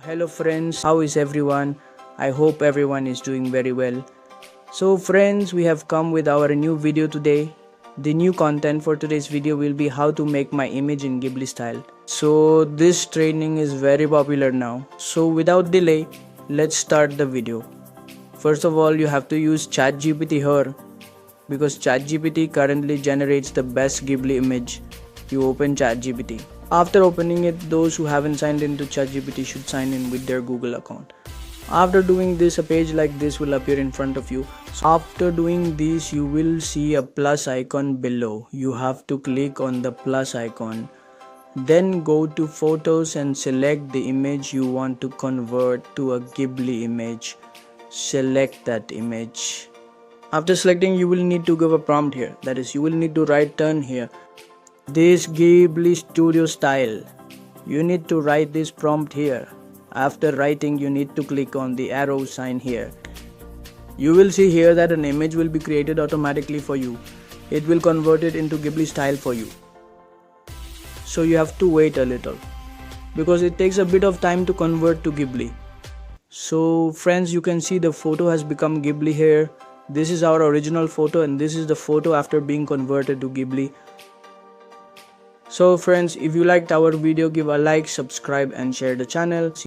Hello friends, how is everyone? I hope everyone is doing very well. So friends, we have come with our new video today. The new content for today's video will be how to make my image in Ghibli style. So this training is very popular now. So without delay, let's start the video. First of all, you have to use ChatGPT here because ChatGPT currently generates the best Ghibli image. You open ChatGPT. After opening it, those who haven't signed into ChatGPT should sign in with their Google account. After doing this, a page like this will appear in front of you. So after doing this, you will see a plus icon below. You have to click on the plus icon. Then go to photos and select the image you want to convert to a Ghibli image. Select that image. After selecting, you will need to give a prompt here. That is, you will need to write turn here. This Ghibli Studio Style. You need to write this prompt here. After writing, you need to click on the arrow sign here. You will see here that an image will be created automatically for you. It will convert it into Ghibli style for you. So you have to wait a little because it takes a bit of time to convert to Ghibli. So friends, you can see the photo has become Ghibli here. This is our original photo and this is the photo after being converted to Ghibli. So friends, if you liked our video, give a like, subscribe and share the channel.